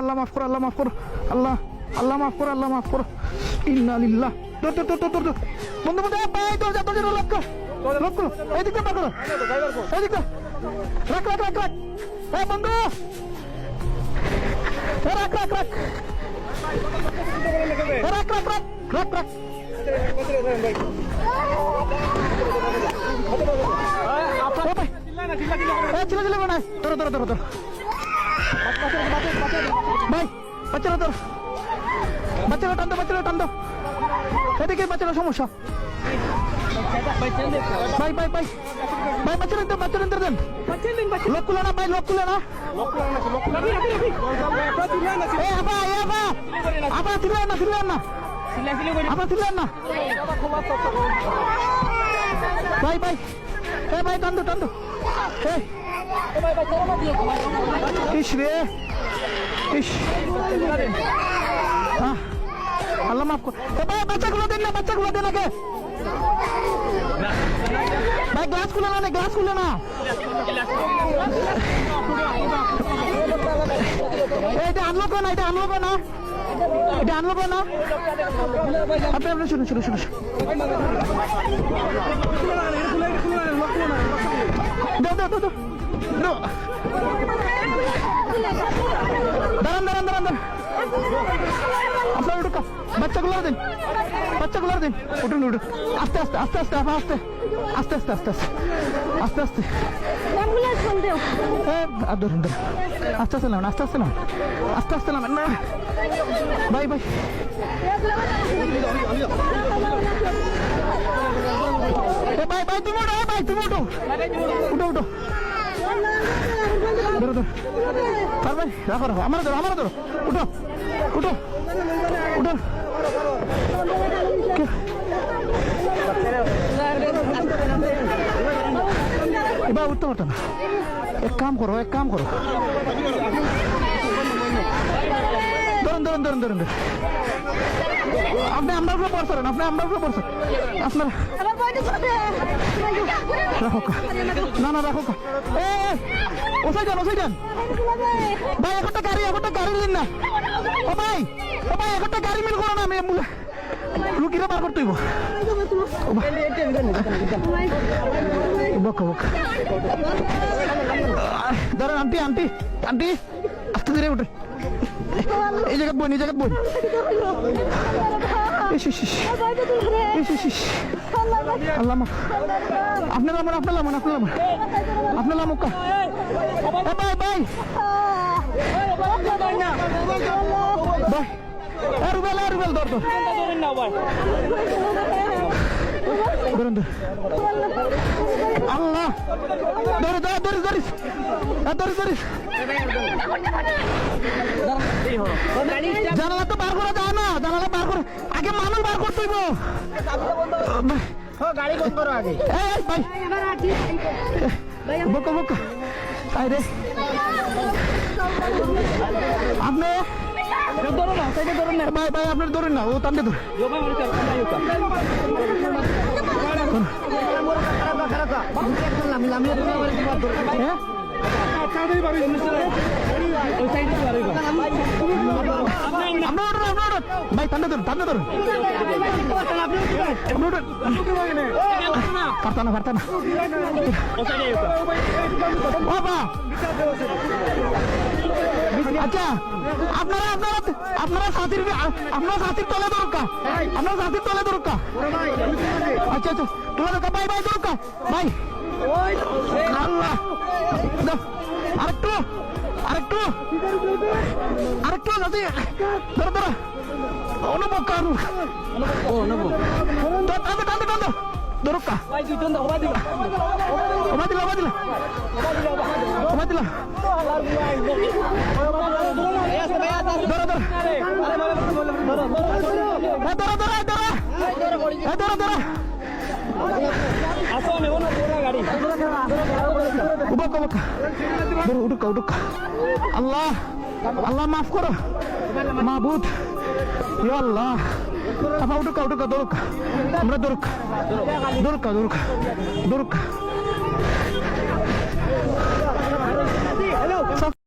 আল্লাহ মাফ করো, আল্লাহ মাফ করো, আল্লাহ আল্লাহ মাফ করো, আল্লাহ মাফ করো। ইন্না লিল্লাহ। তোর বন্ধু বন্ধু ভাই তোর যা তোর লক কর, লক করো, এদিকে পা করো, এদিকে রাখ রাখ রাখ রাখ। এই বন্ধু রাখ রাখ রাখ রাখ রাখ রাখ রাখ রাখ। ভাই বাচ্চারা তোর বাচ্চারা টান দো, বাচ্চারা টান দো, এদিকে বাচ্চারা সমস্যা। ভাই ভাই ভাই ভাই বাচ্চারা তো বাচ্চারা দেন, লোক খুলে না ভাই, লোক খুলে না। আপা ছিলেন না, ছিলেন না, আপা ছিলেন না ভাই ভাই। এ ভাই টান দো, টান দো। ইস রে ইস, আল্লাহ মাফ কর। ভাই বাচ্চাগুলো দেন না, বাচ্চাগুলো দেন আগে ভাই। গ্লাস খুলে না, গ্লাস খুলে না। এটা আনলো না, এটা আনলো না, এটা আনলো না। আপনি আপনি শুনুন শুনুন শুনুন, দাও দাও দাও, দাঁড়ান দাঁড়ান দাঁড়ান দাঁড়ান। আপনার উঠুক, বাচ্চাগুলো দিন, বাচ্চাগুলো দিন। উঠুন উঠুন, আস্তে আস্তে আস্তে আস্তে আপা, আস্তে আস্তে আস্তে আস্তে আস্তে আস্তে আস্তে। ধরুন ধরুন, আস্তে আস্তে নামেন, আস্তে আস্তে নামেন, আস্তে আস্তে নামেন না ভাই ভাই। ভাই ভাই তুমি উঠো, ভাই তুমি উঠো, উঠো উঠো, ধরো ধরো ভাই, রাখো রাখো, আমার ধরো, আমার ধরো, উঠো উঠো উঠো। এবার উঠতে পারতো না। এক কাম করো, এক কাম করো, ধরুন ধরুন ধরুন ধরুন। আপনি আমরা উপরে পড়ছেন, আপনি আমরা উপরে পড়ছেন, আপনার রাখো, না না রাখো। ওসাই যান, ওসাই যান ভাই। একটা গাড়ি দিন না। ও ভাই, ও ভাই একটা গাড়ি মিল করো না, আমি রুগীরা বার করতে হইব। ধরেন আন্টি, আন্টি আন্টি আস্তে ধীরে উঠে, এই জায়গায় বোন, এই জায়গায় বোন। আল্লাহ আপনার লামন, আপনার লামন, আপনার লামন, আপনার লামুকা ভাই ভাই ভাই। রুবেল, রুবেল ধর ধর, ধরুন ধর। আল্লাহ ধরে ধরে ধরে ধরিস, ধরিস ধরিস। জানালা তো বার করা যায় না, জানালা বার করে আগে মানুষ বার করতে হইব। গাড়ি বন্ধ করো আগে। ভাই বোকা বোকা, তাই রে আপনি ধরুন না, সাইডে ধরুন না ভাই, ভাই আপনার ধরুন না, ও টানতে ধরুন। ভাই টানতে ধরুন, টানতে ধরুন, পারতা না, পারতা না বাবা। আচ্ছা আপনারা আপনারা আপনারা সাথীর, আপনারা সাথীর তলে দরকার, আপনারা সাথীর তলে দরকার। আচ্ছা আচ্ছা তোলা দরকার ভাই, ভাই দরকার ভাই। আল্লাহ আরেকটু আরেকটু আরেকটু যাতে ধরো ধরো। অনুভব কারু টানতে টানতে টানতে দরকার। ওবা দিলা, ওবা দিলা, ওবা দিলা। ধরো ধরো, ধরো ধরো ধরো। আল্লাহ আল্লাহ মাফ করো মাহবুদ, আল্লাহ আপা উঠুকা উঠুকা, দরুকা আমরা দরুকা দরুকা দরুকা দরুকা।